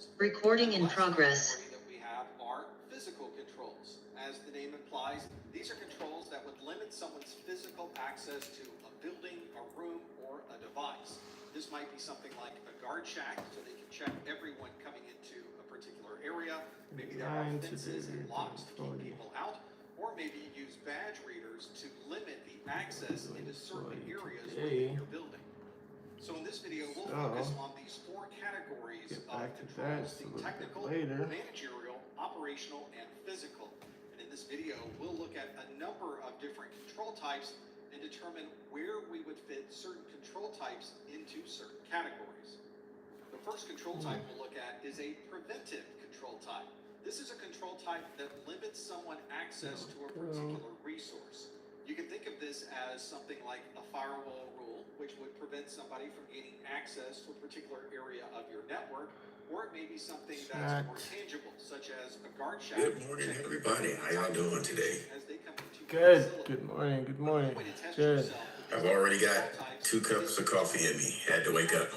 controls. Recording in progress. That we have are physical controls. As the name implies, these are controls that would limit someone's physical access to a building, a room, or a device. This might be something like a guard shack, so they can check everyone coming into a particular area. Maybe there are fences and locks to keep people out, or maybe you use badge readers to limit the access into certain areas within your building. So in this video, we'll focus on these four categories of controls: the technical, managerial, operational, and physical. And in this video, we'll look at a number of different control types and determine where we would fit certain control types into certain categories. The first control type we'll look at is a preventive control type. This is a control type that limits someone access to a particular resource. You can think of this as something like a firewall rule, which would prevent somebody from gaining access to a particular area of your network, or it may be something that's more tangible, such as a guard shack. Good morning, everybody. How y'all doing today? Good. Good morning. Good morning. Good. I've already got 2 cups of coffee in me. Had to wake up.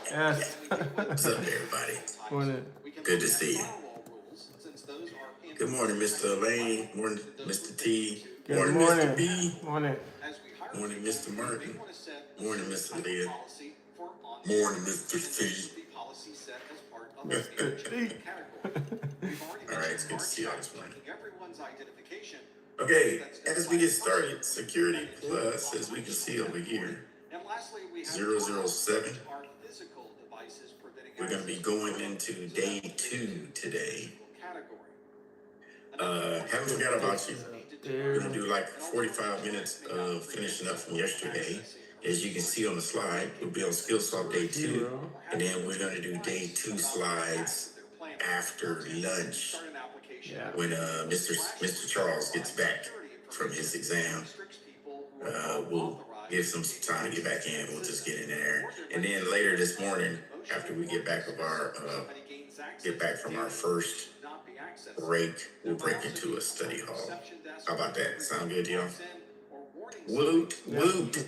Yes. What's up, everybody? Morning. Good to see you. Good morning, Mr. Lane. Morning, Mr. T. Good Morning, Mr. B. Morning. Morning, Mr. Martin. Morning, Mr. Leah. Morning, Mr. C. Mr. T. All right, it's good to see y'all this morning. Okay, as we get started, Security Plus, as we can see over here, 007. We're going to be going into day 2 today. Haven't forgot about you. We're going to do like 45 minutes of finishing up from yesterday. As you can see on the slide, we'll be on SkillSoft day 2, and then we're going to do day 2 slides after lunch when Mr. Charles gets back from his exam. We'll give some time to get back in. We'll just get in there, and then later this morning, after we get back from our first break, we'll break into a study hall. How about that? Sound good to y'all? Woot, woot.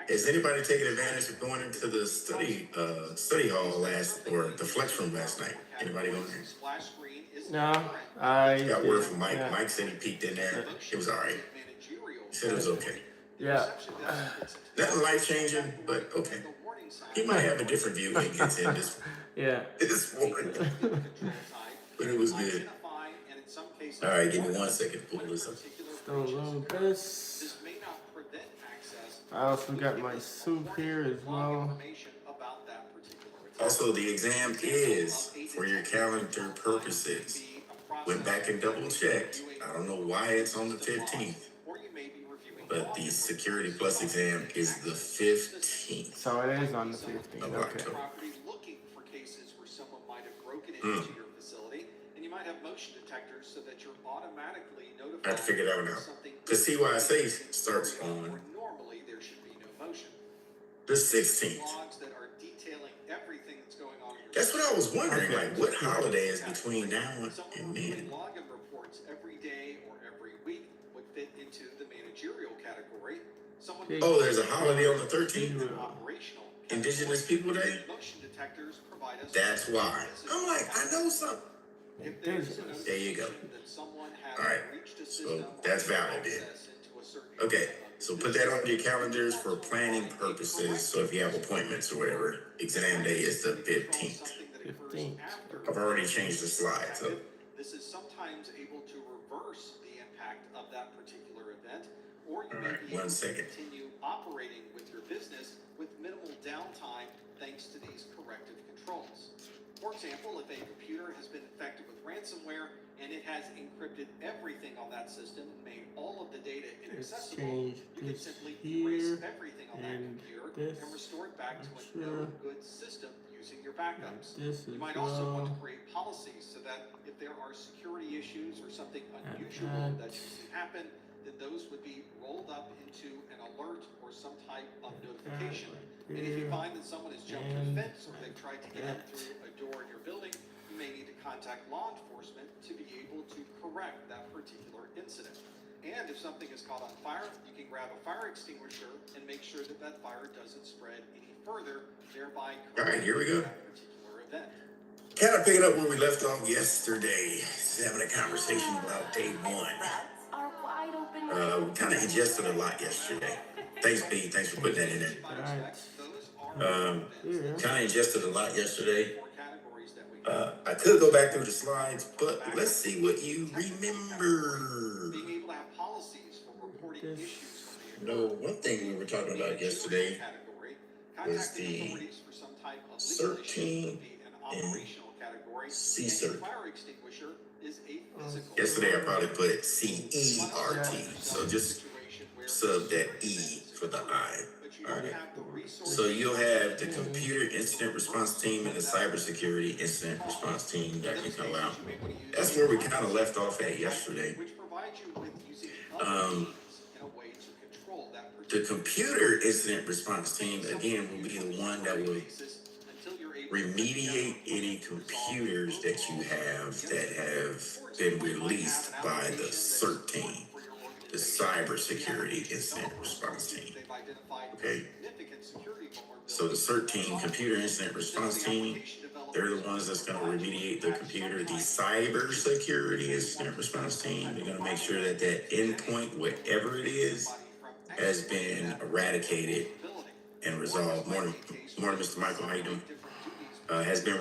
Has anybody taken advantage of going into the study hall or the flex room last night? Anybody going there? No, I got word from Mike. Mike said he peeked in there. It was all right. He said it was okay. Yeah. Nothing life changing, but okay. He might have a different view when he gets in this morning. But it was good. All right, give me 1 second to pull this up. Still a little this. I also got my soup here as well. Also, the exam is for your calendar purposes. Went back and double checked. I don't know why it's on the 15th. But the Security Plus exam is the 15th. So it is on the 15th. Of Okay. Looking for cases where someone might have broken into your facility, and you might have motion detectors so that you're automatically notified. I have to figure that one out. The CYSA starts on normally there should be no motion. The 16th. Logs that are detailing everything that's going on. That's what I was wondering. Like, what holiday is between now and then? Login reports every day or every week would fit into the managerial category. Oh, there's a holiday on the 13th? Indigenous People Day? That's why. I'm like, I know something. There you go. All right. So that's valid then. Okay. So put that on your calendars for planning purposes. So if you have appointments or whatever, exam day is the 15th. I've already changed the slide. So this is sometimes able to reverse the impact of that particular event, or you may be able to continue operating with your business with minimal downtime thanks to these corrective controls. For example, if a computer has been infected with ransomware and it has encrypted everything on that system and made all of the data inaccessible, you can simply erase everything on that computer and restore it back to a no-good system using your backups. You might also want to create policies so that if there are security issues or something unusual that you see happen, then those would be rolled up into an alert or some type of notification. And if you find that someone has jumped a fence or they've tried to get in through a door in your building, you may need to contact law enforcement to be able to correct that particular incident. And if something is caught on fire, you can grab a fire extinguisher and make sure that that fire doesn't spread any further, thereby All right, here we go. that particular event. Kind of picking up where we left off yesterday, just having a conversation about day one. We kind of ingested a lot yesterday. Thanks, B. Thanks for putting that in there. Kind of ingested a lot yesterday. I could go back through the slides, but let's see what you remember. Being able to have policies for reporting issues when they No, one thing we were talking about yesterday was the CERT team and CERT. Yesterday I probably put CERT, so just sub that E for the I. Alright. So you'll have the computer incident response team and the cybersecurity incident response team that can come out. That's where we kind of left off at yesterday. The computer incident response team, again, will be the one that will remediate any computers that you have been released by the CERT team, the cybersecurity incident response team. Okay? So the CERT team, computer incident response team, they're the ones that's going to remediate the computer. The cybersecurity incident response team, they're going to make sure that that endpoint, whatever it is, has been eradicated and resolved. Morning, Mr. Michael, how you doing? Has been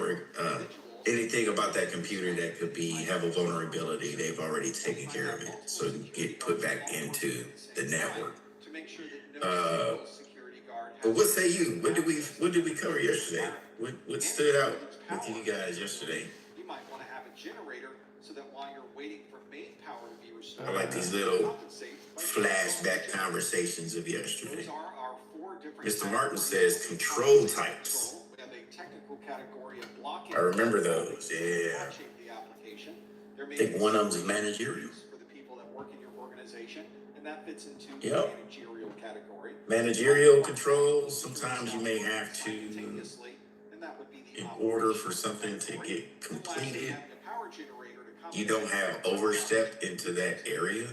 anything about that computer that could have a vulnerability, they've already taken care of it, so it can get put back into the network. But what say you? What did we cover yesterday? What stood out with you guys yesterday? You might want to have a generator so that while you're waiting for main power to be restored, I like these little flashback conversations of yesterday. Mr. Martin says control types. I remember those, yeah. I think one of them is managerial. Yep. Managerial controls, sometimes you may have to, in order for something to get completed, you don't have overstep into that area.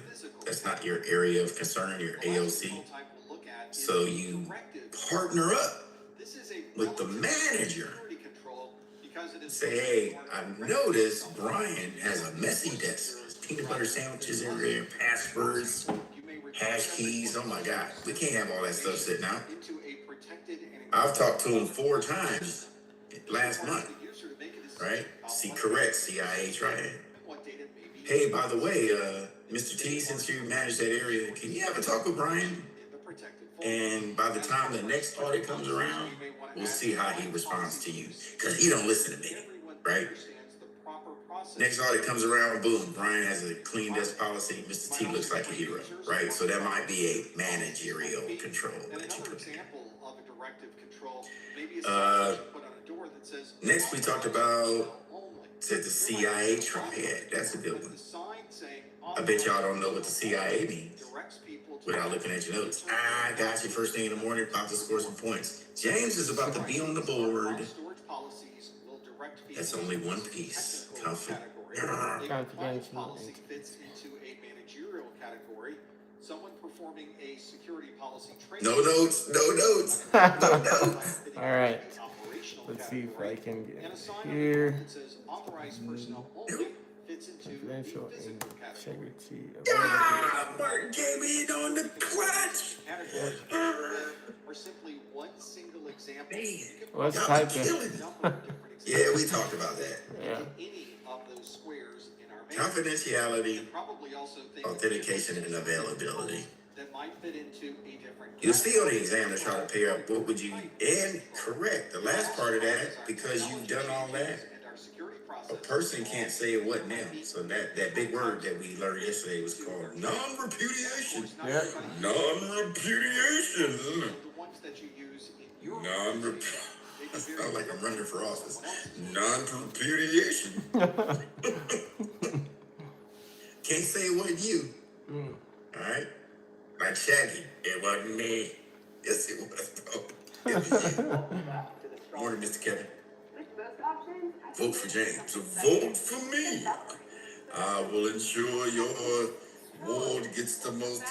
That's not your area of concern, your AOC. So you partner up with the manager. Say, hey, I noticed Brian has a messy desk. Peanut butter sandwiches everywhere, passwords, hash keys. Oh my God, we can't have all that stuff sitting out. I've talked to him 4 times last month, right? Correct, CIA triad. Hey, by the way, Mr. T, since you manage that area, can you have a talk with Brian? And by the time the next audit comes around, we'll see how he responds to you. Because he don't listen to me, right? Next audit comes around, boom, Brian has a clean desk policy. Mr. T looks like a hero, right? So that might be a managerial control that you put in. Next we talked about the CIA triad. That's a good one. I bet y'all don't know what the CIA means without looking at your notes. I got you first thing in the morning, about to score some points. James is about to be on the board. That's only one piece. Confidential. Someone performing a security policy training. No notes. No notes. All right. Let's see if I can get here. Confidential integrity. Martin came in on the clutch. Or simply one single example. Let's type it. Yeah, we talked about that. Yeah. Any of those squares in our Confidentiality, authentication, and availability. That might fit into a different. You'll see on the exam to try to pair up what would you, and correct the last part of that, because you've done all that, a person can't say it wasn't them. So that big word that we learned yesterday was called non-repudiation. Yeah. Non-repudiation. I sound like I'm running for office. Non-repudiation. Can't say it wasn't you. All right? Like Shaggy, it wasn't me. Yes, it was. Morning, Mr. Kevin. Vote for James. Vote for me. I will ensure your ward gets the most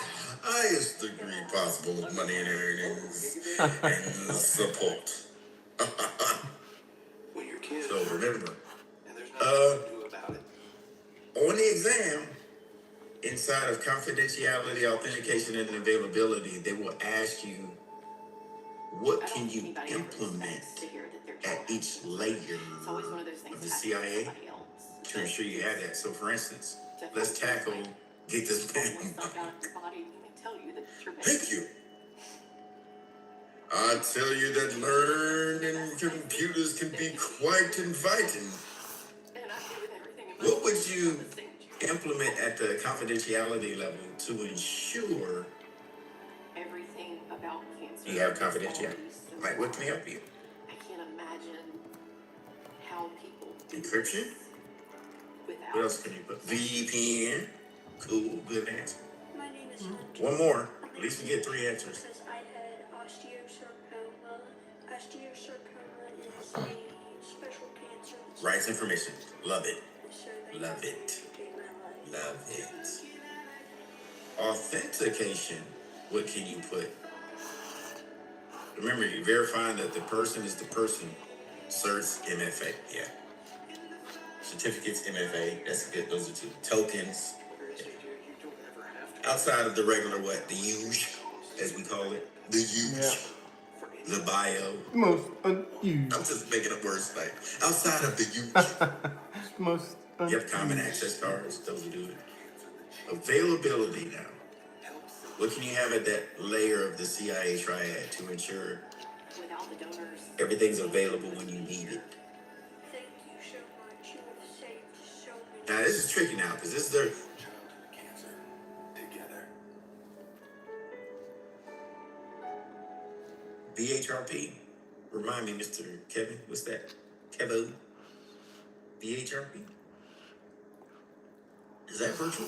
highest degree possible of money and earnings and support. So remember, on the exam, inside of confidentiality, authentication, and availability, they will ask you, what can you implement at each layer of the CIA to ensure you have that? So for instance, let's tackle, get this pen. Thank you. I tell you that learning computers can be quite inviting. What would you implement at the confidentiality level to ensure you have confidentiality? Like, what can help you? I can't imagine how people Encryption? What else can you put? VPN? Cool, good answer. My name is Hunter. One more. At least we get 3 answers. Because I had osteosarcoma. Osteosarcoma is a special cancer. Rights information. Love it. So they Love have to it. take my life. Love it. Authentication. What can you put? Remember, you're verifying that the person is the person. Certs, MFA. Yeah. Certificates, MFA. That's good. Those are 2. Tokens. Outside of the regular what? The usual, as we call it. The usual. Yeah. The bio. Most unusual. I'm just making up words like outside of the usual. Most You have common access cards. Those will do it. Availability now. What can you have at that layer of the CIA triad to ensure without the donors. everything's available when you need it? Thank you so much. You have saved so many. Now, this is tricky now because this is their. BHRP. Remind me, Mr. Kevin. What's that? Kevo. BHRP. Is that virtual?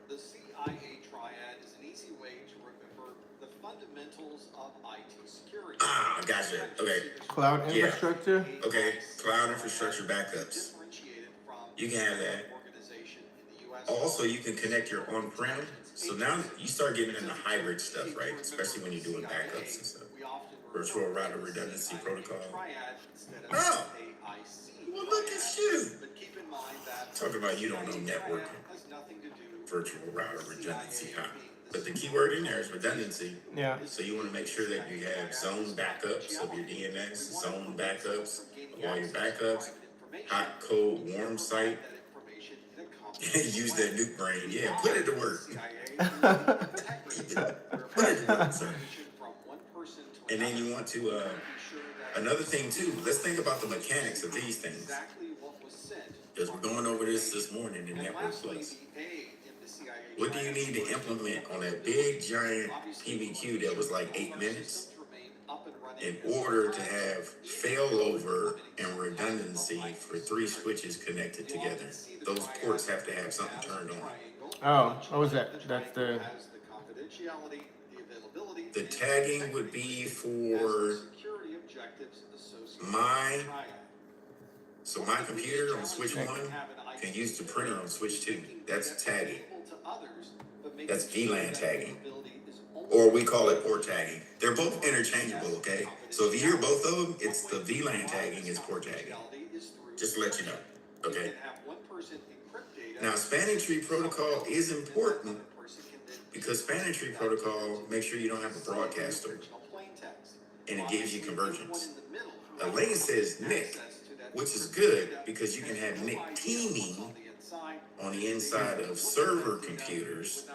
The CIA triad is an easy way to remember the fundamentals of IT security. Ah, gotcha. Okay. Cloud Yeah. infrastructure. Okay. Cloud infrastructure backups. Differentiated from You can have that. organization in the US. Also, you can connect your on-prem. So now you start getting into hybrid stuff, right? Especially when you're doing backups and stuff. We often Virtual router redundancy protocol. triad instead of Oh. AIC. Well, look at you. But keep in mind that Talking about you don't know networking. has nothing to do Virtual router redundancy, huh? But the key word in there is redundancy. Yeah. So you want to make sure that you have zone backups of your DNS, zone backups of all your backups, hot, cold, warm site. Use that nuke brain. Yeah, put it to work. Put it to work, sir. And then you want to, another thing too, let's think about the mechanics of these things. Because we're going over this morning in Network Plus. What do you need to implement on that big giant PBQ that was like 8 minutes in order to have failover and redundancy for 3 switches connected together? Those ports have to have something turned on. Oh, what was that? That's the. The tagging would be for my computer on switch 1 can use the printer on switch 2. That's tagging. That's VLAN tagging. Or we call it port tagging. They're both interchangeable, okay? So if you hear both of them, it's the VLAN tagging is port tagging. Just to let you know, okay? Now, spanning tree protocol is important because spanning tree protocol makes sure you don't have a broadcaster and it gives you convergence. Elaine says NIC, which is good because you can have NIC teaming on the inside of server computers.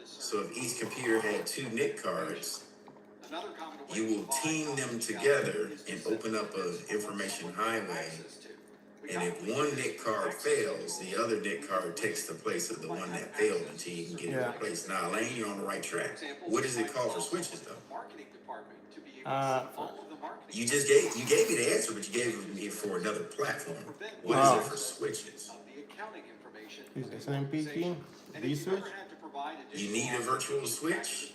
So if each computer had 2 NIC cards, you will team them together and open up an information highway. And if one NIC card fails, the other NIC card takes the place of the one that failed until you can get it replaced. Now, Elaine, you're on the right track. What does it call for switches, though? You gave me the answer, but you gave me for another platform. What is it for switches? Is SNMP? Research? You need a virtual switch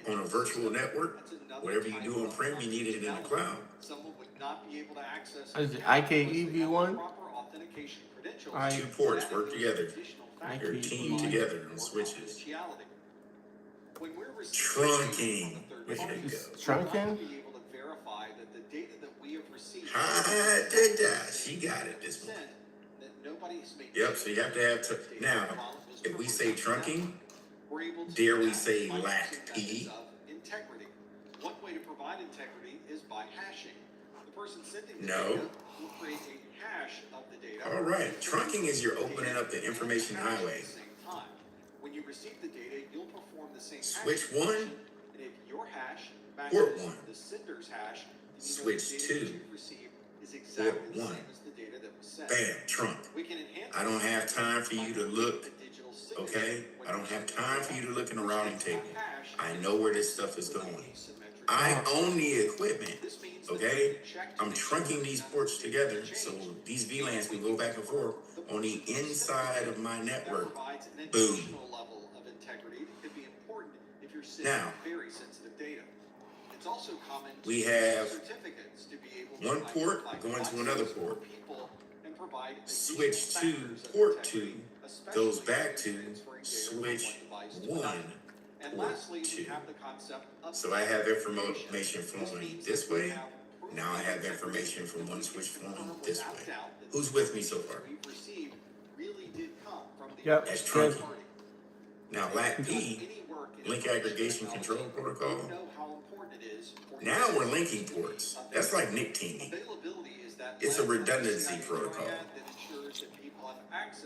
on a virtual network. Whatever you do on prem, you need it in the cloud. Is it IKEV1? authentication credentials. Two ports work together. Additional They're factors teamed provide together on more switches. confidentiality. When we're receiving Trunking. data from a third There party, you go. we Trunking? want to be able to verify that the data that we have received She got it this one. that nobody has made. Yep, so you have to have to. Now, if we say trunking, dare we say lack P? Integrity. One way to provide integrity is by hashing. The person sending the No. data will create a hash of the data. All right, trunking is you're opening up the information highway. At the same time. When you receive the data, you'll perform the same Switch hashing one, function, and if your hash port matches one. the sender's hash, then you know Switch the data two, that you've received is exactly port the one. same as the data that was sent. Bam, trunk. We can enhance I don't have time for you to look, the digital signature okay? when I don't you have send time the for you to data, look in the which routing makes table. the hash I know where this stuff is with an going. asymmetric I hash. own the equipment, This means that okay? we can check to I'm make sure trunking these none of ports the data together has so changed. these VLANs can go back and forth on the inside of my That network. provides an Boom. additional level of integrity that could be important if you're sending Now, very sensitive data. It's also common to we use have certificates to be able one to port identify going to devices another or port. people and provide Switch additional two, factors of port integrity, two goes especially back when to transferring data from switch device to one, another. And port lastly, we two. have the concept of So I have authentication. information flowing means this that we way. have proof Now I of have integrity information from that one we can switch flowing confirm this without way. doubt that Who's the with me so far? we've received really did come from the Yep, That's third trunking. party. Now LAC P, link aggregation control protocol. Now we're linking ports. That's like NIC teaming. It's a redundancy protocol.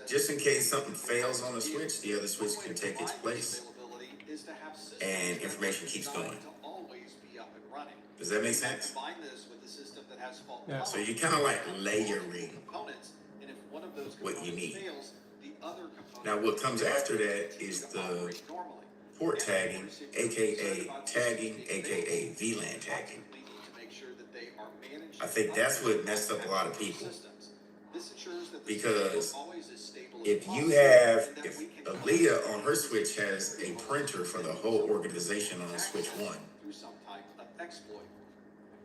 Just in case something fails on the switch, the other switch can take its place and information keeps going. Does that make sense? Yeah. So you kind of like layering what you need. Now what comes after that is the port tagging, aka tagging, aka VLAN tagging. I think that's what messed up a lot of people. Because if Aaliyah on her switch has a printer for the whole organization on switch one,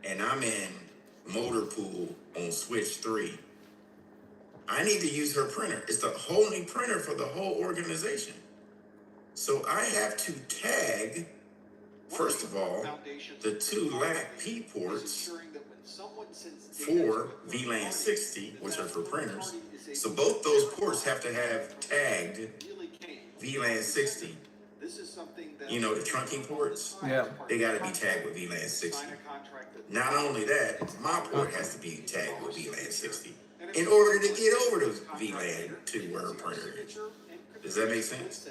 and I'm in motor pool on switch three, I need to use her printer. It's the only printer for the whole organization. So I have to tag, first of all, the two LAC P ports for VLAN 60, which are for printers. So both those ports have to have tagged VLAN 60. You know, the trunking ports, Yeah. they got to be tagged with VLAN 60. Not only that, my port has to be tagged with VLAN 60 in order to get over to VLAN to where her printer is. Does that make sense?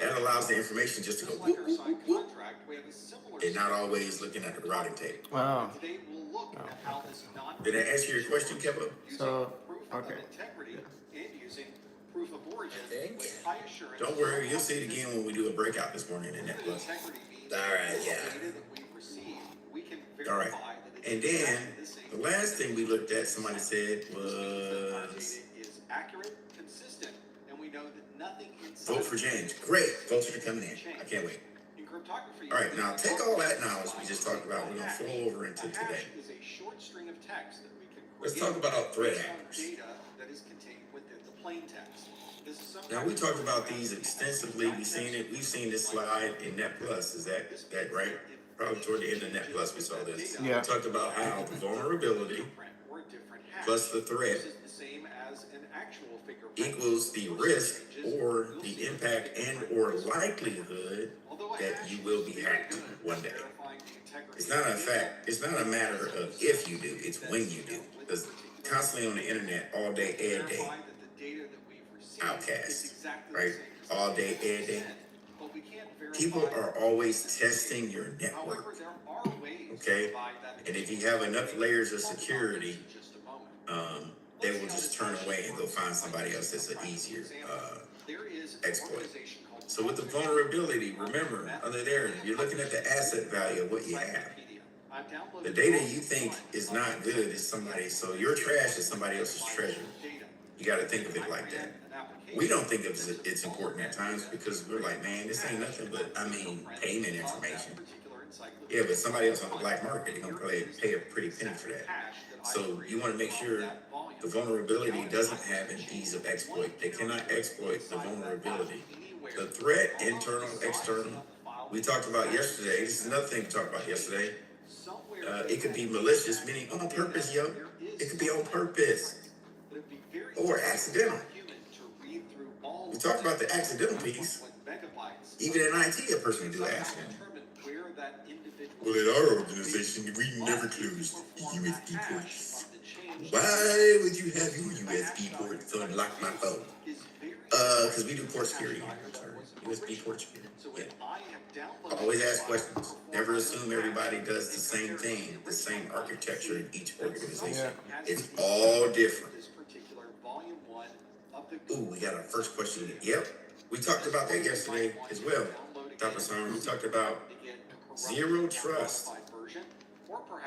That allows the information just to go whoop, whoop, whoop, whoop, and not always looking at the routing table. Wow. Did I answer your question, Kevin? So, okay. Don't worry, you'll see it again when we do a breakout this morning in Net Plus. Alright, yeah. Alright. And then the last thing we looked at, somebody said, was vote for James. Great. Votes are coming in. I can't wait. Alright, now take all that knowledge we just talked about. We're going to flow over into today. Let's talk about threat actors. Now we talked about these extensively. We've seen this slide in Net Plus. Is that right? Probably toward the end of Net Plus we saw this. Yeah. We talked about how the vulnerability plus the threat equals the risk or the impact and or likelihood that you will be hacked one day. It's not a fact. It's not a matter of if you do. It's when you do. Because constantly on the internet, all day, every day, outcast, right? All day, every day. People are always testing your network, okay? And if you have enough layers of security, they will just turn away and go find somebody else that's an easier exploit. So with the vulnerability, remember, under there, you're looking at the asset value of what you have. The data you think is not good is somebody, so your trash is somebody else's treasure. You got to think of it like that. We don't think of it's important at times because we're like, man, this ain't nothing but, payment information. Yeah, but somebody else on the black market, they're gonna probably pay a pretty penny for that. So you want to make sure the vulnerability doesn't have an ease of exploit. They cannot exploit the vulnerability. The threat, internal, external, we talked about yesterday. This is another thing we talked about yesterday. It could be malicious, meaning on purpose, yo. It could be on purpose or accidental. We talked about the accidental piece. Even in IT, a person can do accident. Well, in our organization, we never closed USB ports. Why would you have your USB port to unlock my phone? Because we do port security. USB port security. Yeah. Always ask questions. Never assume everybody does the same thing, the same architecture in each organization. It's all different. Ooh, we got our first question. Yep. We talked about that yesterday as well. Dr. Simon, we talked about zero trust.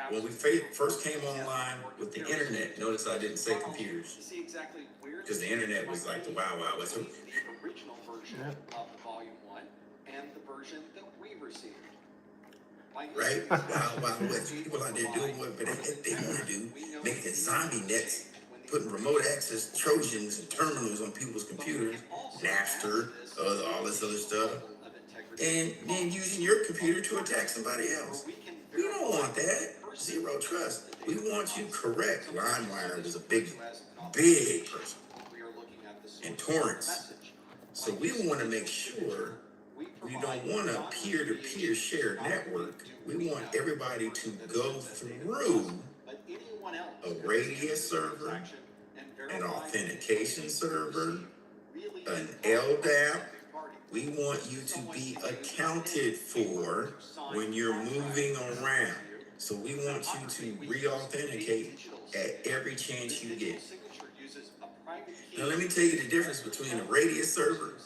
When we first came online with the internet, notice I didn't say computers. Because the internet was like the Wild Wild West. Original version of the volume 1 and the version that we received. Right? Wild Wild West. People out there doing what they want to do, making zombie nets, putting remote access Trojans and terminals on people's computers, Napster, all this other stuff, and then using your computer to attack somebody else. We don't want that. Zero trust. We want you correct. LimeWire was a big person. And torrents. So we want to make sure we don't want a peer-to-peer shared network. We want everybody to go through a radius server, an authentication server, an LDAP. We want you to be accounted for when you're moving around. So we want you to re-authenticate at every chance you get. Now let me tell you the difference between a radius server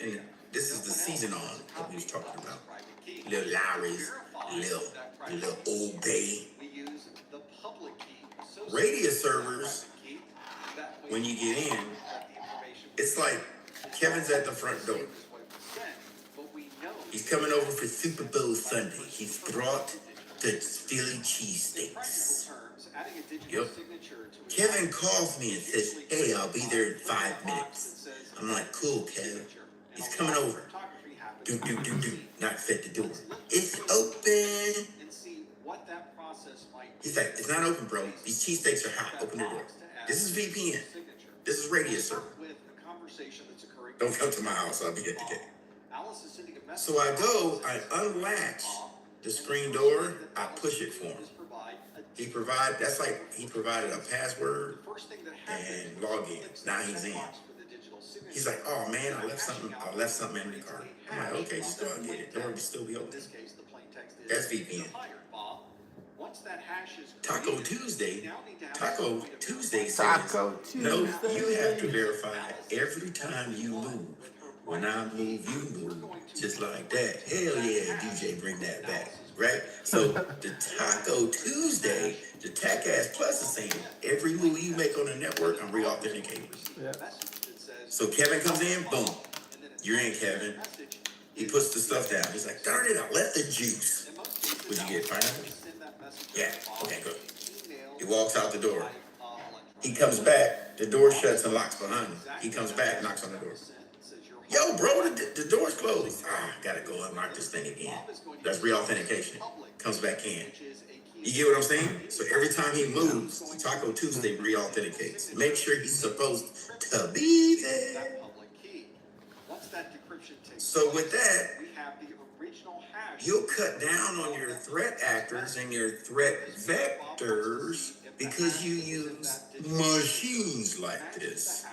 and this is the season on that we was talking about. Little Lowry's, little Old Bay. Radius servers, when you get in, it's like Kevin's at the front door. He's coming over for Super Bowl Sunday. He's brought the Philly cheesesteaks. Yep. Kevin calls me and says, hey, I'll be there in 5 minutes. I'm like, cool, Kevin. He's coming over. Do. Knocks at the door. It's open. He's like, it's not open, bro. These cheesesteaks are hot. Open the door. This is VPN. This is radius server. Don't come to my house. I'll be at the gate. So I go, I unlatch the screen door. I push it for him. He provided a password and login. Now he's in. He's like, oh man, I left something in the car. I'm like, okay, just go out and get it. The door will still be open. That's VPN. Taco Tuesday says, no, you have to verify every time you move. When I move, you move. Just like that. Hell yeah, DJ, bring that back. Right? So the Taco Tuesday, the TAC-Ass Plus is saying, every move you make on the network, I'm re-authenticating. Yeah. So Kevin comes in, boom. You're in, Kevin. He puts the stuff down. He's like, darn it, I left the juice. Would you get pineapple? Yeah, okay, good. He walks out the door. He comes back, the door shuts and locks behind him. He comes back, knocks on the door. Yo, bro, the door's closed. Gotta go unlock this thing again. That's re-authentication. Comes back in. You get what I'm saying? So every time he moves, Taco Tuesday re-authenticates. Make sure he's supposed to be there. So with that, you'll cut down on your threat actors and your threat vectors because you use machines like this.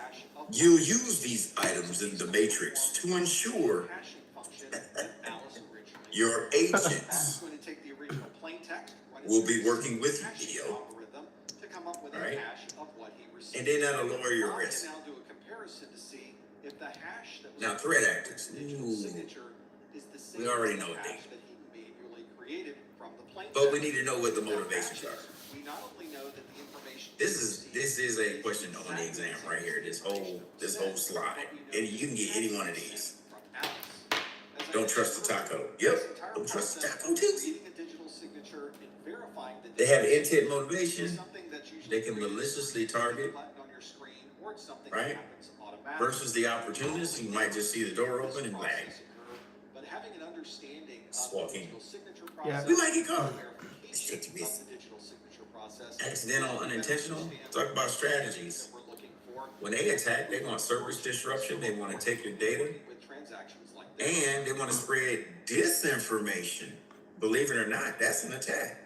You'll use these items in the matrix to ensure your agents will be working with you, Leo. Alright? And then that'll lower your risk. Now, threat actors. Ooh, we already know what they do. But we need to know what the motivations are. This is a question on the exam right here. This whole slide, and you can get any one of these. Don't trust the taco. Yep. Don't trust the taco too. Reading a digital signature and verifying the They have digital intent signature motivation. is something that's usually They can created maliciously with a target, button on your screen, or it's something right? that happens automatically. Versus the opportunist, you might just see the door open and bang. But having an understanding Just of walk the in. digital signature Yeah. process, We might get caught. verification Let's take the of risk. the digital signature process, Accidental, unintentional. Talk about strategies. we're looking for. When they attack, they want service disruption. They want to take your data, With transactions like this. and they want to spread disinformation. Believe it or not, that's an attack.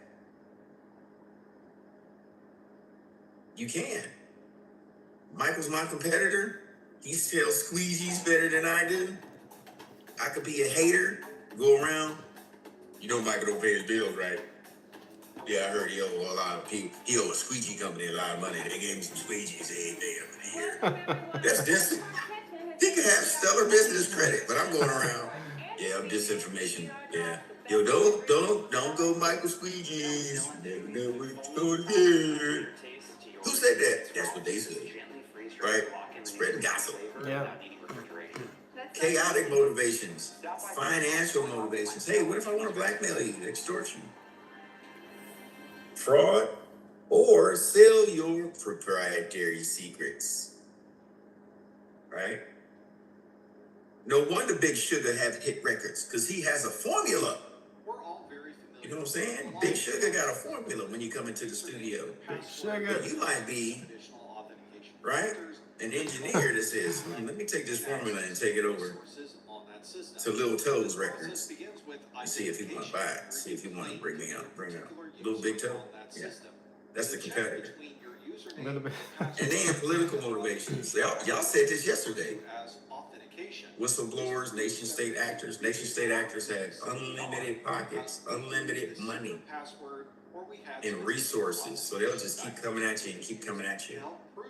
You can. Michael's my competitor. He sells squeegees better than I do. I could be a hater, go around. You know Michael don't pay his bills, right? Yeah, I heard he owe a lot of people. He owe a squeegee company a lot of money. They gave him some squeegees. They ain't paid him in a year. That's dis. He could have stellar business credit, but I'm going around. Yeah, I'm disinformation. Yeah. Yo, don't go Michael squeegees. Never know what's going to. Who said that? That's what they said. Right? Spreading gossip. Yeah. Chaotic motivations. Financial motivations. Hey, what if I want to blackmail you, extort you? Fraud, or sell your proprietary secrets. Right? No wonder Big Sugar have hit records, because he has a formula. We're all very familiar. You know what I'm saying? Big Sugar got a formula when you come into the studio. Big Sugar. But you might be, Traditional authentication right, an engineer that says, let me take this formula and take it over to Lil Toe's records. And see if he want to buy it. See if he want to bring out Lil Big Toe. Yeah, that's the competitor. A little bit. And then political motivations. Y'all said this yesterday. Whistleblowers, nation state actors. Nation state actors have unlimited pockets, unlimited money, and resources. So they'll just keep coming at you and keep coming at you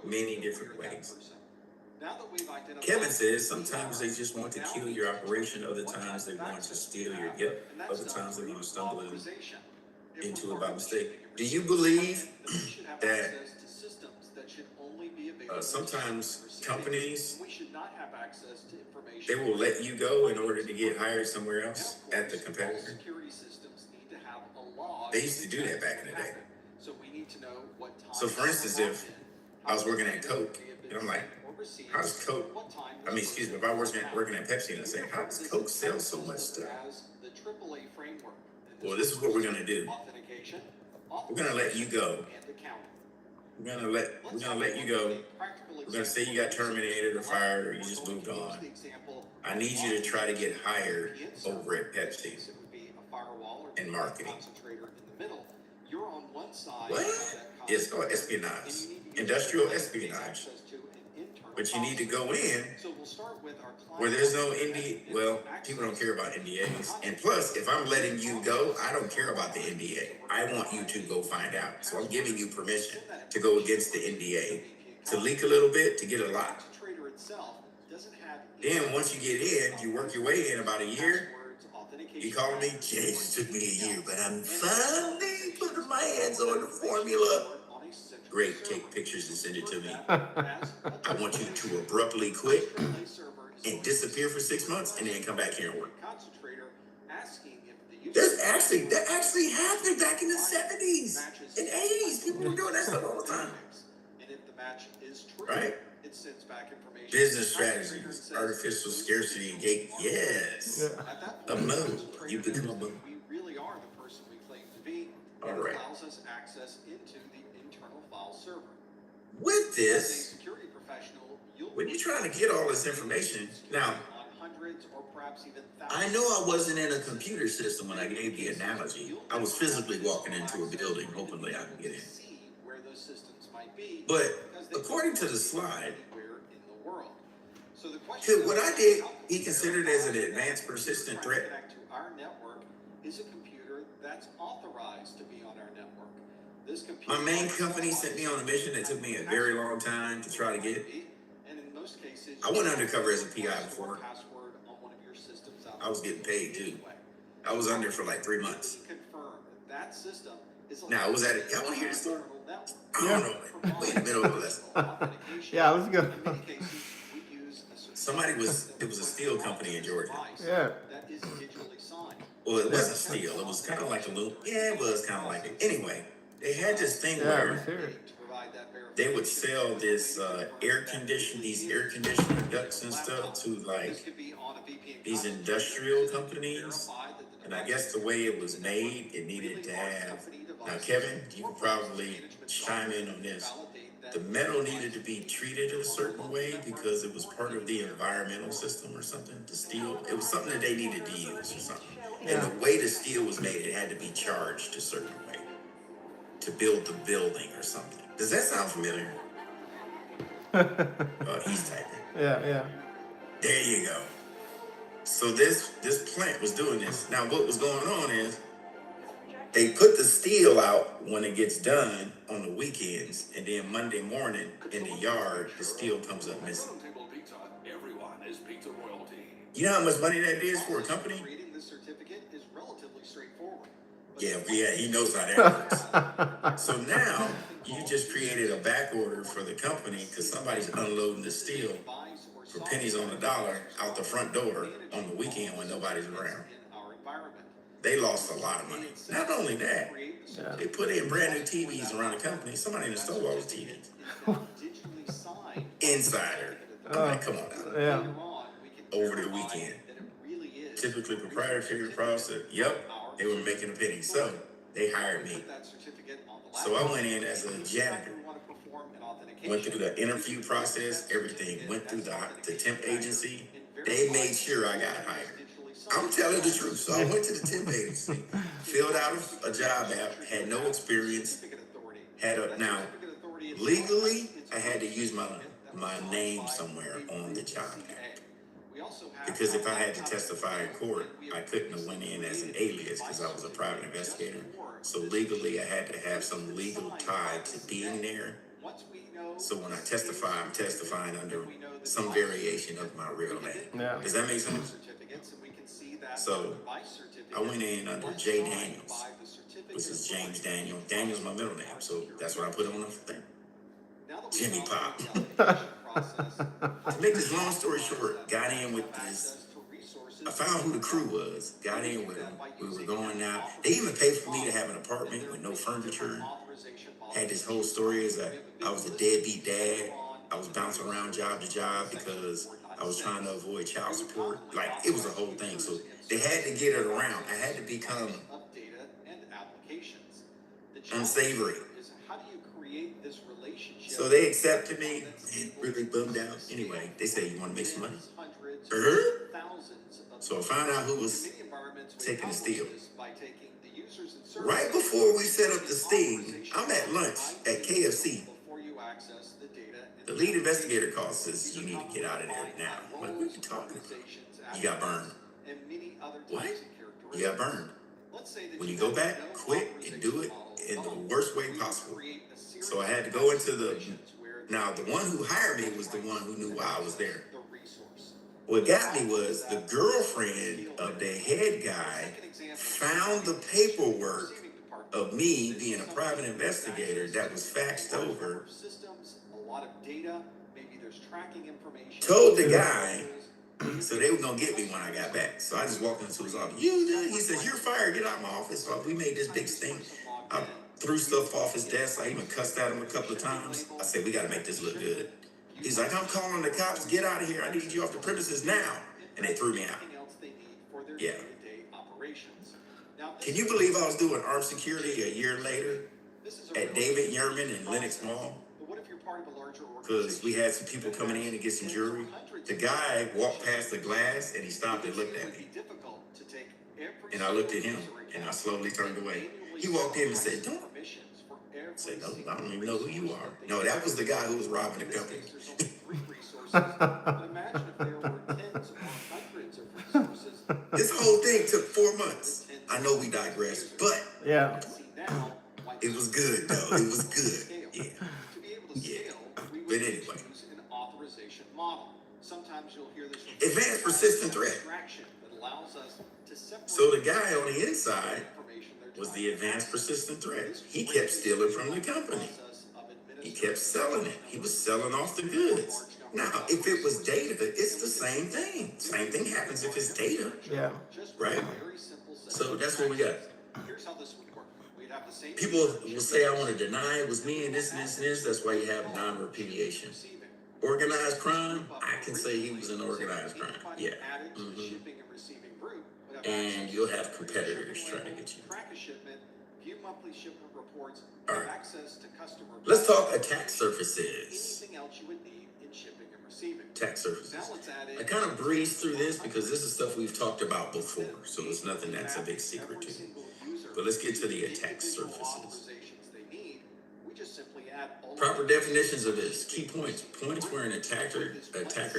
many different ways. Kevin says sometimes they just want to kill your operation, other times they want to steal your gift, other times they want to stumble into it by mistake. Do you believe that sometimes companies, they will let you go in order to get hired somewhere else at the competitor? They used to do that back in the day. So for instance, if I was working at Coke, and I'm like, how does Coke, if I was working at Pepsi and I say, how does Coke sell so much stuff? Well, this is what we're gonna do. We're gonna let you go. We're gonna let you go. We're gonna say you got terminated or fired or you just moved on. I need you to try to get hired over at Pepsi in marketing. What? It's called espionage, industrial espionage. But you need to go in where there's no NDA. Well, people don't care about NDAs. And plus, if I'm letting you go, I don't care about the NDA. I want you to go find out. So I'm giving you permission to go against the NDA, to leak a little bit, to get a lot. Then once you get in, you work your way in about a year. You call me, James, it took me a year, but I'm finally putting my hands on the formula. Great, take pictures and send it to me. I want you to abruptly quit and disappear for 6 months and then come back here and work. That actually happened back in the 70s and 80s. People were doing that stuff all the time. Right? Business strategies, artificial scarcity, gate, yes. A mode. You become a mode. We really are the person we claim to be. All right. Allows us access into the internal file server. With this, Security professional, when you're trying to get all this information, now, on hundreds or perhaps even I know I wasn't in a computer system when I gave the analogy. I was physically walking into a building, hoping I could get in. where those systems might be. But according to the slide, Anywhere in the world. So the question could what I did be considered as an advanced persistent threat? Connect to our network is a computer that's authorized to be on our network. This computer My main company sent me on a mission that took me a very long time to try to get. And in most cases, I went undercover as a PI before. Password on one of your systems out I was getting paid too. I was under for like 3 months. Confirm that system is Now, was that it? Y'all want to hear the story? I don't know. We in the middle of a lesson. Yeah, let's go. It was a steel company in Georgia. Yeah. That is digitally signed. Well, it wasn't steel. It was kind of like a little. Yeah, it was kind of like it. Anyway, they had this thing Yeah, where let's hear it. they would sell this these air conditioner ducts and stuff to like these industrial companies. And I guess the way it was made, it needed to have. Now, Kevin, you could probably chime in on this. The metal needed to be treated a certain way because it was part of the environmental system or something. The steel, it was something that they needed to use or something. And the way the steel was made, it had to be charged a certain way to build the building or something. Does that sound familiar? He's typing. Yeah. There you go. So this plant was doing this. Now what was going on is they put the steel out when it gets done on the weekends, and then Monday morning in the yard, the steel comes up missing. You know how much money that is for a company? Creating this certificate is relatively straightforward. Yeah, he knows how that works. So now you just created a back order for the company because somebody's unloading the steel for pennies on the dollar out the front door on the weekend when nobody's around. They lost a lot of money. Not only that, they put in brand new TVs around the company. Somebody installed all the TVs. Insider. I'm like, come on now. Yeah. Over the weekend. Typically proprietary process. Yep, they were making a penny. So they hired me. So I went in as a janitor. Went through the interview process, everything. Went through the temp agency. They made sure I got hired. I'm telling the truth. So I went to the temp agency, filled out a job app, had no experience, now legally I had to use my name somewhere on the job app. Because if I had to testify in court, I couldn't have went in as an alias because I was a private investigator. So legally I had to have some legal tie to being there. So when I testify, I'm testifying under some variation of my real name. Yeah. Does that make sense? So I went in under J. Daniels, which is James Daniel. Daniel's my middle name, so that's what I put on the thing. Jimmy Pop. To make this long story short, got in with this. I found who the crew was, got in with them. We were going out. They even paid for me to have an apartment with no furniture. Had this whole story as I was a deadbeat dad. I was bouncing around job to job because I was trying to avoid child support. Like, it was a whole thing. So they had to get it around. I had to become unsavory. So they accepted me and really bummed out. Anyway, they said, you want to make some money? So I found out who was taking the steel. Right before we set up the sting, I'm at lunch at KFC. The lead investigator calls, says, you need to get out of there now. I'm like, what are you talking about? You got burned. What? You got burned. When you go back, quit and do it in the worst way possible. So I had to go into now the one who hired me was the one who knew why I was there. What got me was the girlfriend of the head guy found the paperwork of me being a private investigator that was faxed over, told the guy, so they were going to get me when I got back. So I just walked into his office. He says, you're fired, get out of my office. So we made this big thing. I threw stuff off his desk. I even cussed at him a couple of times. I said, we got to make this look good. He's like, I'm calling the cops, get out of here. I need you off the premises now. And they threw me out. Yeah. Can you believe I was doing armed security a year later at David Yerman and Lenox Mall? Because we had some people coming in to get some jewelry. The guy walked past the glass and he stopped and looked at me. And I looked at him and I slowly turned away. He walked in and said, don't. I said, no, I don't even know who you are. No, that was the guy who was robbing the company. This whole thing took 4 months. I know we digressed, but yeah, it was good though. It was good. Yeah. Yeah. But anyway. Advanced persistent threat. So the guy on the inside was the advanced persistent threat. He kept stealing from the company. He kept selling it. He was selling off the goods. Now, if it was data, it's the same thing. Same thing happens if it's data, Yeah. right? So that's what we got. Here's how this would work. We'd have the same People will say, I want to deny it was me and this and this and this. That's why you have non-repudiation. Organized crime, I can say he was in organized crime. Yeah. Mm-hmm. And you'll have competitors trying to get you. Track a shipment, view monthly shipment reports, All have right. access to customer. Let's talk attack surfaces. Anything else you would need in shipping and receiving. Attack surfaces. Now let's add in. I kind of breezed through this because this is stuff we've talked about before, so it's nothing that's a big secret to me. But let's get to the attack surfaces. Proper definitions of this. Key points. Points where an attacker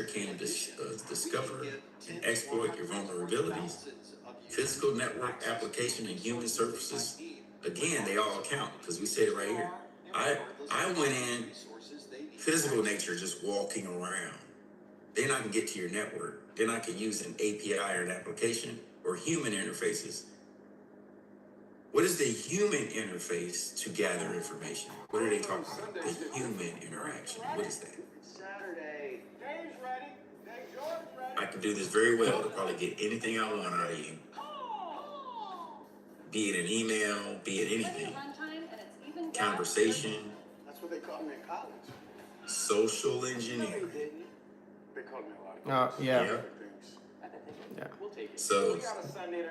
can discover and exploit your vulnerabilities. Physical network application and human surfaces. Again, they all count because we said it right here. I went in physical nature, just walking around. Then I can get to your network. Then I can use an API or an application or human interfaces. What is the human interface to gather information? What are they talking about? The human interaction. What is that? Saturday. Dave's ready. Dave Jordan's ready. I can do this very well to probably get anything I want out of you. Be it an email, be it anything. Conversation. That's what they called me in college. Social engineering. They called me a lot of Yeah. things. Yeah. So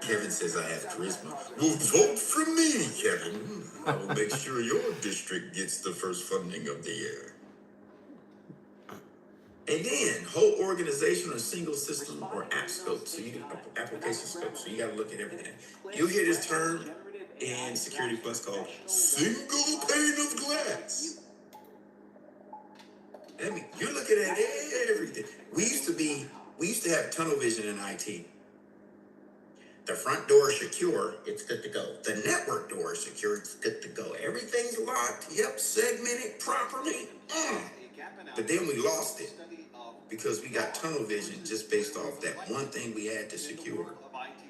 Kevin says I have charisma. Well, vote for me, Kevin. I will make sure your district gets the first funding of the year. And then whole organization or single system or app scope. So you get application scope. So you got to look at everything. You'll hear this term in Security Plus called single pane of glass. I mean, you're looking at everything. We used to have tunnel vision in IT. The front door is secure, it's good to go. The network door is secure, it's good to go. Everything's locked, yep, segmented properly. But then we lost it because we got tunnel vision just based off that one thing we had to secure.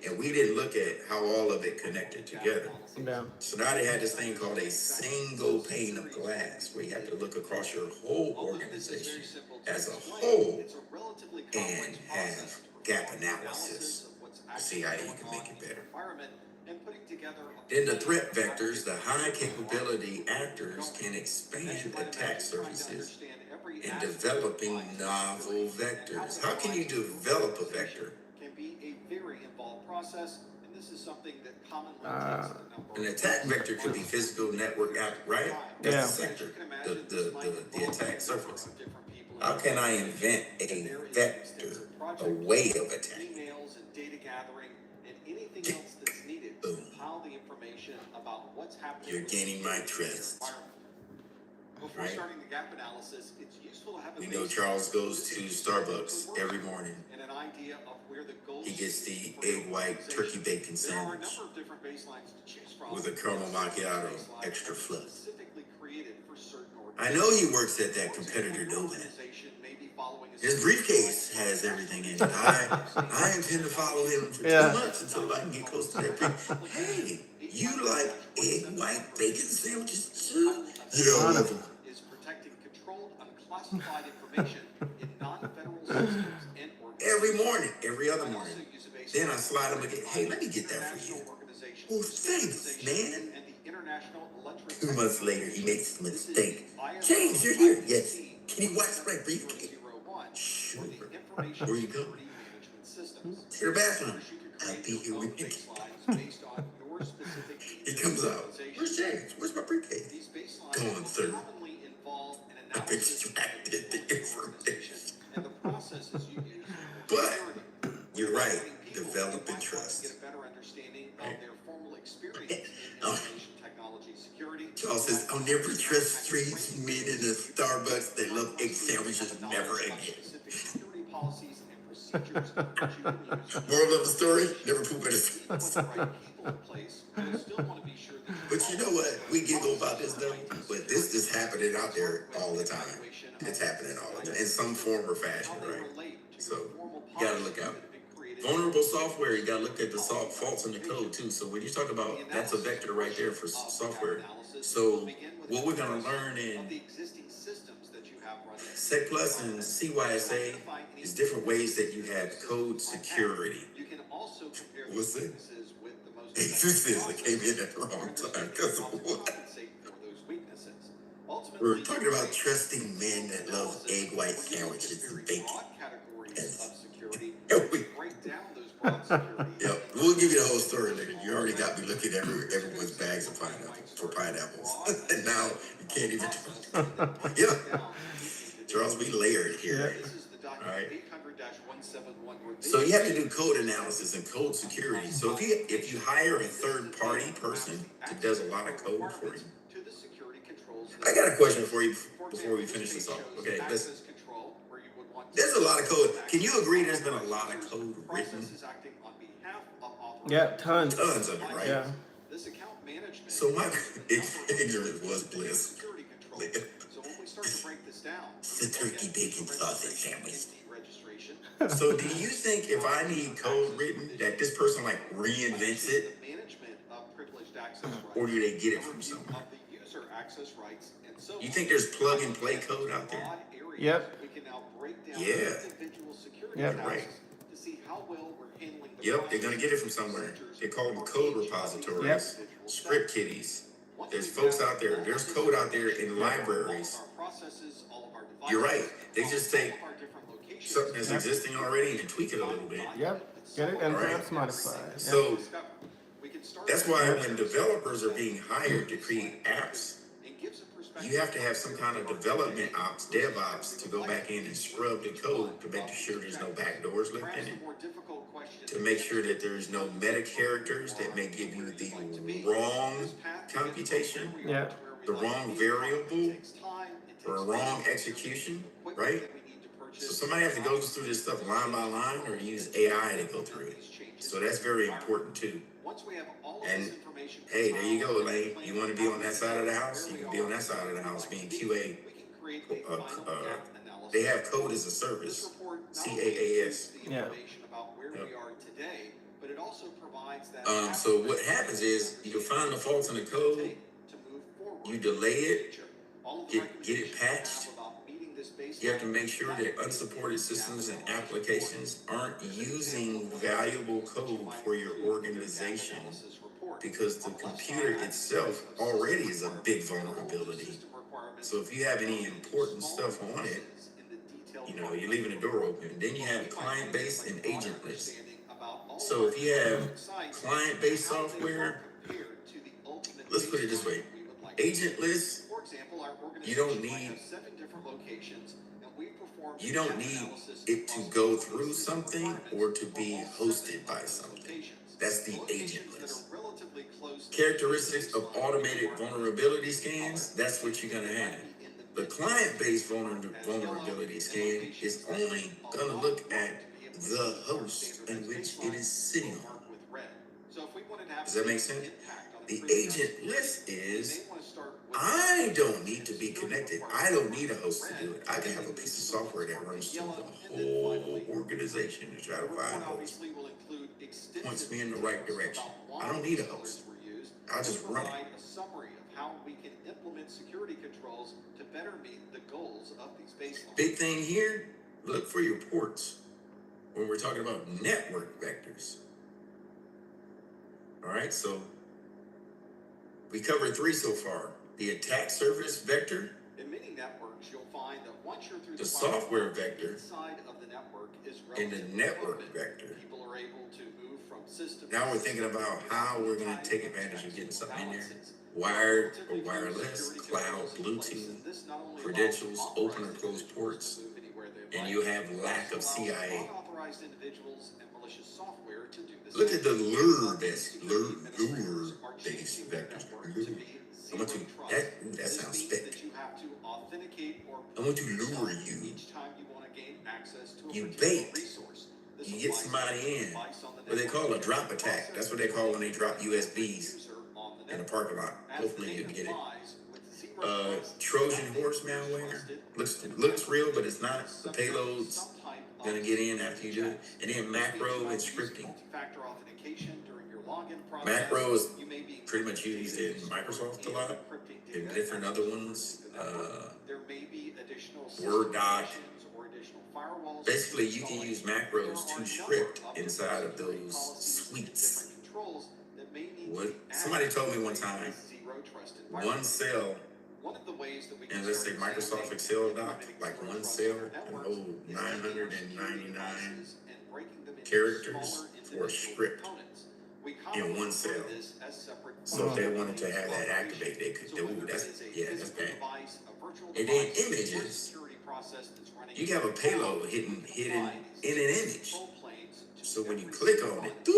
And we didn't look at how all of it connected together. Yeah. So now they had this thing called a single pane of glass where you have to look across your whole organization as a whole and have gap analysis to see how you can make it better. Then the threat vectors, the high capability actors can expand attack surfaces in developing novel vectors. How can you develop a vector? Can be a very involved process, and this is something that commonly takes a number. An attack vector could be physical network app, right? That's Yeah. the sector, the attack surface. How can I invent a vector, a way of attacking? Emails and data gathering and anything else that's needed to compile the information about what's happening. You're gaining my trust. Before Right. starting the gap analysis, it's useful to have a We know Charles goes to Starbucks every morning. and an idea of where the goals. He gets the egg white turkey bacon There are a sandwich number of different baselines to choose from. with a caramel macchiato, Baselines extra fluff. specifically created for certain I know he works at that competitor Nomad. His briefcase has everything in it. I intend to follow him for 2 months until I can get close to that brief. Hey, you like egg white bacon sandwiches too? Yeah, I love them. Is protecting controlled, unclassified information in non-federal systems and Every morning, every other morning. Then I slide him again. Hey, let me get that for you. Oh, thanks, man. 2 months later, he makes a mistake. James, you're here. Yes. Can you watch my briefcase? Sure. Where you go? To the bathroom. I'll be here when you get. He comes out. Where's James? Where's my briefcase? Going through. I've extracted the information. But you're right. Developing trust. Right. Charles says, I'll never trust streets men in a Starbucks that love egg sandwiches never again. Moral of the story, never poop in a Starbucks. But you know what? We giggle about this though, but this is happening out there all the time. It's happening all the time in some form or fashion, right? So you gotta look out. Vulnerable software, you gotta look at the faults in the code too. So when you talk about, that's a vector right there for software. So what we're gonna learn in Sec Plus and CYSA is different ways that you have code security. You can also compare What's these it? weaknesses with the most This is I came in at the wrong time because of what? compensate for those weaknesses. We're talking about trusting men that love egg white sandwiches and bacon. Broad categories And- of security. and we- Break down those broad security. Yep, we'll give you the whole story later. You already got me looking at everyone's bags of pineapples. And now you can't even yeah. Charles, we layered here. All right. So you have to do code analysis and code security. So if you hire a third party person that does a lot of code for you, I got a question for you before we finish this off. Okay, listen. There's a lot of code. Can you agree there's been a lot of code written? Yeah, tons. Tons of it, right? Yeah. So my ignorance was bliss. So when we start to break this down, The turkey bacon sausage sandwich. So do you think if I need code written that this person like reinvents it, or do they get it from somewhere? You think there's plug and play code out there? Yep. Yeah. Yep. Right. Yep, they're gonna get it from somewhere. They call them code repositories, Yep. script kiddies. There's folks out there. There's code out there in libraries. You're right. They just take something that's existing already and tweak it a little bit. Yep. Get it and Right. perhaps modify. Yep. So that's why when developers are being hired to create apps, you have to have some kind of development ops, DevOps, to go back in and scrub the code to make sure there's no backdoors left in it, to make sure that there's no meta characters that may give you the wrong computation, Yeah. the wrong variable, or a wrong execution, right? So somebody has to go through this stuff line by line or use AI to go through it. So that's very important too. And hey, there you go, Elaine. You want to be on that side of the house? You can be on that side of the house being QA. They have code as a service, CAAS. Yeah. So what happens is you can find the faults in the code, you delay it, Get it patched. You have to make sure that unsupported systems and applications aren't using valuable code for your organization, because the computer itself already is a big vulnerability. So if you have any important stuff on it, you're leaving the door open. Then you have client-based and agentless. So if you have client-based software, let's put it this way, agentless, you don't need it to go through something or to be hosted by something. That's the agentless. Characteristics of automated vulnerability scans, that's what you're gonna have. The client-based vulnerability scan is only gonna look at the host in which it is sitting on. Does that make sense? The agent list is, I don't need to be connected. I don't need a host to do it. I can have a piece of software that runs through the whole organization to try to find a host. Points me in the right direction. I don't need a host. I'll just run it. Big thing here, look for your ports when we're talking about network vectors. All right, so we covered 3 so far. The attack surface vector, In many networks, you'll find that once you're through the software vector, inside of the network is and the network vector. People are able to move from system. Now we're thinking about how we're going to take advantage of getting something in there. Wired or wireless, cloud, Bluetooth, credentials, open or closed ports, and you have lack of CIA. Look at the lure-based vectors. I want to, that sounds thick. I want to lure you. You bait. You get somebody in. What they call a drop attack. That's what they call when they drop USBs in a parking lot. Hopefully you can get it. Trojan horse malware. Looks real, but it's not. The payload's gonna get in after you do it. And then macro and scripting. login process. Macro is You may be pretty much used in Microsoft a lot, and different other ones. There may be additional Word doc. or additional firewalls. Basically, you can use macros to script inside of those suites. What somebody told me one time, one cell, and let's say Microsoft Excel doc, like one cell can hold 999 characters for a script in one cell. So if they wanted to have that activate, they could do that's bad. And then images, you have a payload hidden in an image. So when you click on it,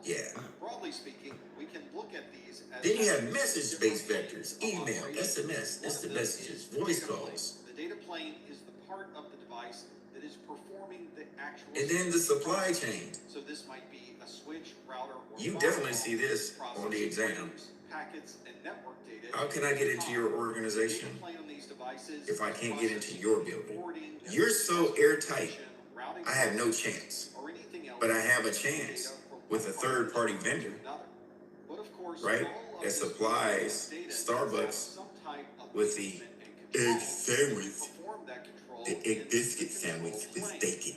yeah. Broadly speaking, we can look at these as Then you have message-based vectors, email, SMS, that's the messages, voice calls. the data plane is the part of the device that is performing the actual. And then the supply chain. So this might be a switch, router, or You definitely see this on the exam. Packets and network data. How can I get into your organization if I can't get into your building? You're so airtight, I have no chance. But I have a chance with a third-party vendor, right? That supplies Starbucks with the egg sandwich, the egg biscuit sandwich with bacon.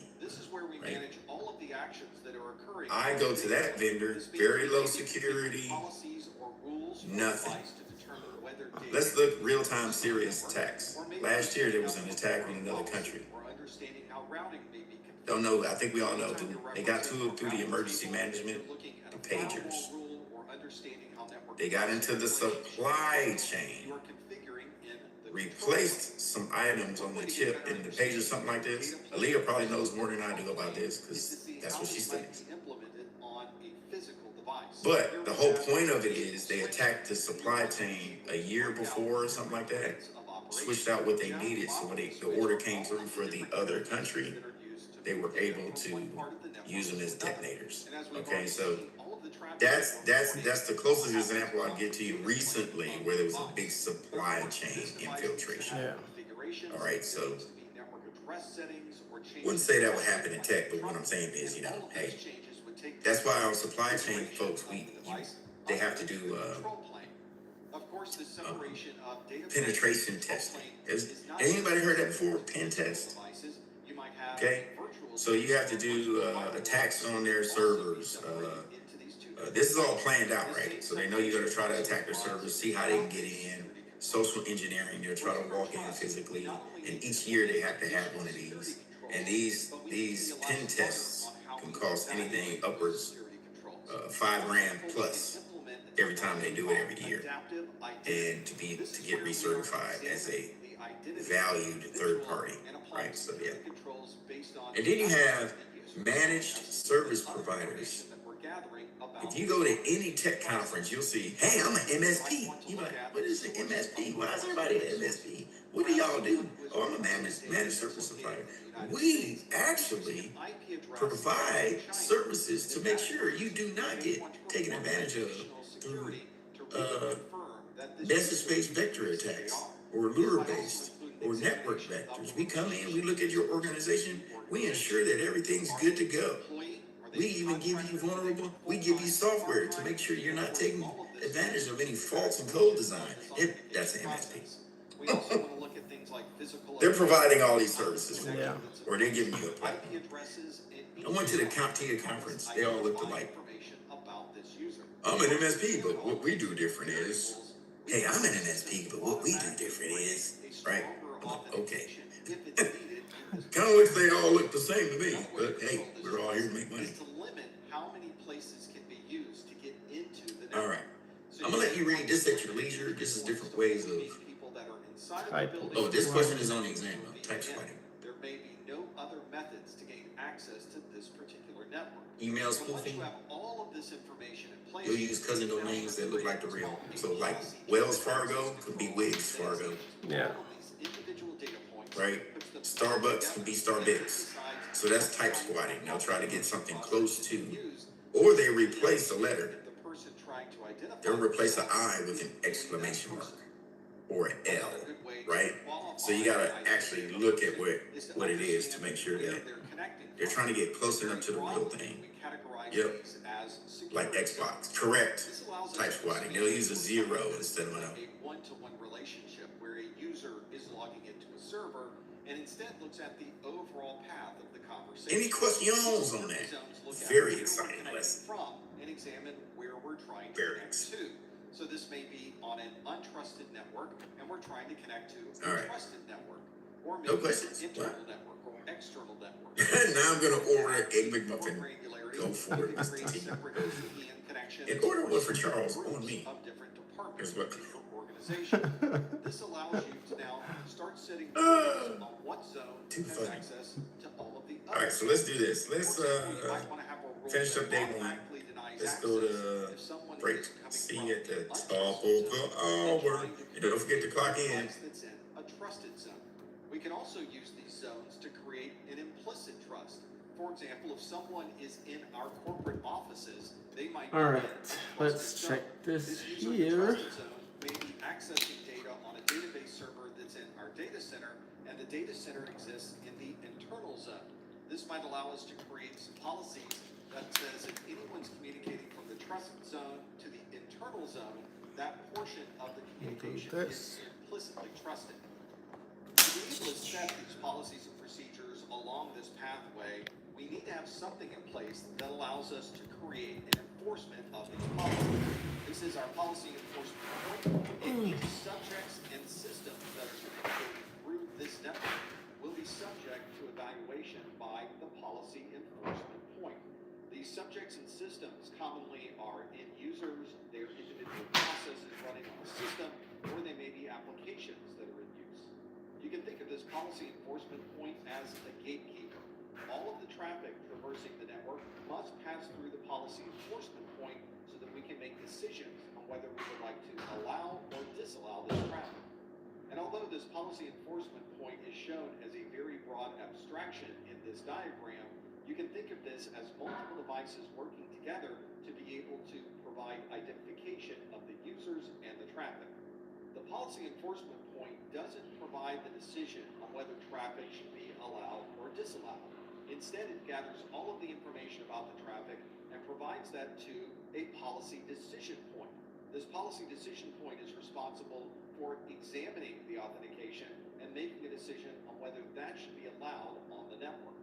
Right? I go to that vendor, very low security, nothing. Let's look real-time serious attacks. Last year there was an attack in another country. Don't know, I think we all know, they got through the emergency management, the pagers. They got into the supply chain, replaced some items on the chip in the pager, something like this. Aaliyah probably knows more than I do about this because that's what she studies. But the whole point of it is they attacked the supply chain a year before or something like that, switched out what they needed, so when the order came through for the other country, they were able to use them as detonators. Okay, so that's the closest example I get to you recently where there was a big supply chain infiltration. Yeah. All right, so wouldn't say that would happen in tech, but what I'm saying is, hey, that's why our supply chain folks, they have to do penetration testing. Has anybody heard that before? Pen test? Okay, so you have to do attacks on their servers. This is all planned out, right? So they know you're going to try to attack their servers, see how they can get in. Social engineering, they'll try to walk in physically, and each year they have to have one of these. And these pen tests can cost anything upwards $5,000 plus every time they do it every year, and to get recertified as a valued third party, right? So yeah. And then you have managed service providers. If you go to any tech conference, you'll see, hey, I'm an MSP. You're like, what is an MSP? Why is everybody an MSP? What do y'all do? Oh, I'm a managed service supplier. We actually provide services to make sure you do not get taken advantage of through message-based vector attacks or lure-based or network vectors. We come in, we look at your organization, we ensure that everything's good to go. We even give you we give you software to make sure you're not taking advantage of any faults in code design. That's an MSP. They're providing all these services for you, or they're giving you a platform. I went to the CompTIA conference. They all looked alike. I'm an MSP, but what we do different is, hey, I'm an MSP, but what we do different is, right? Okay. Kind of looks they all look the same to me, but hey, we're all here to make money. All right. I'm gonna let you read this at your leisure. This is different ways of. Oh, this question is on the exam. Type splitting. There may be no other methods to gain access to this particular network. Email spoofing. You'll use cousin domains that look like the real. So like Wells Fargo could be Wiggs Fargo. Yeah. Right? Starbucks can be Starbix. So that's type squatting. They'll try to get something close to, or they replace a letter. They'll replace an I with an exclamation mark. or an L, right? So you gotta actually look at what it is to make sure that they're trying to get close enough to the real thing. Yep. Like Xbox. Correct. Type squatting. They'll use a 0 instead of an O. A one-to-one relationship where a user is logging into a server and instead looks at the overall path of the conversation. Any questions on that? Very exciting lesson. From and examine where we're trying to Very connect to. So this may be on an untrusted network, and we're trying to connect to a trusted network, or maybe an internal network or external network. Now I'm gonna order an Egg McMuffin. Go for it, Mr. T. And order one for Charles on me. Here's what. This allows you to now start setting on what zone has access to all of the others. All right, so let's do this. Let's finish up day 1. Let's go to break. See you at the top of the hour. And don't forget to clock in. That's in a trusted zone. We can also use these zones to create an implicit trust. For example, if someone is in our corporate offices, they might. All right, let's check this here. May be accessing data on a database server that's in our data center, and the data center exists in the internal zone. This might allow us to create some policies that says if anyone's communicating from the trusted zone to the internal zone, that portion of the communication is implicitly trusted. To be able to set these policies and procedures along this pathway, we need to have something in place that allows us to create an enforcement of these policies. This is our policy enforcement point, and each subjects and systems that are communicating through this network will be subject to evaluation by the policy enforcement point. These subjects and systems commonly are end users, they're individual processes running on a system, or they may be applications that are in use. You can think of this policy enforcement point as a gatekeeper. All of the traffic traversing the network must pass through the policy enforcement point so that we can make decisions on whether we would like to allow or disallow this traffic. And although this policy enforcement point is shown as a very broad abstraction in this diagram, you can think of this as multiple devices working together to be able to provide identification of the users and the traffic. The policy enforcement point doesn't provide the decision on whether traffic should be allowed or disallowed. Instead, it gathers all of the information about the traffic and provides that to a policy decision point. This policy decision point is responsible for examining the authentication and making a decision on whether that should be allowed on the network.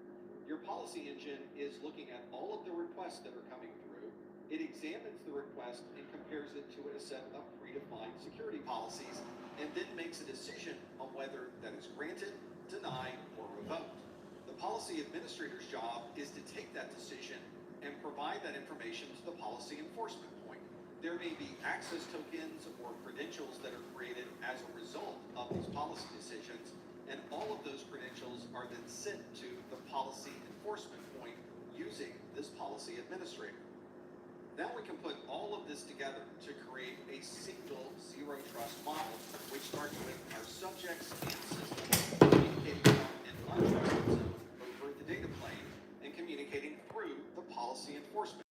Your policy engine is looking at all of the requests that are coming through. It examines the request and compares it to a set of predefined security policies, and then makes a decision on whether that is granted, denied, or revoked. The policy administrator's job is to take that decision and provide that information to the policy enforcement point. There may be access tokens or credentials that are created as a result of these policy decisions, and all of those credentials are then sent to the policy enforcement point using this policy administrator. Now we can put all of this together to create a single zero trust model, which starts with our subjects and systems communicating from an untrusted zone over the data plane and communicating through the policy enforcement.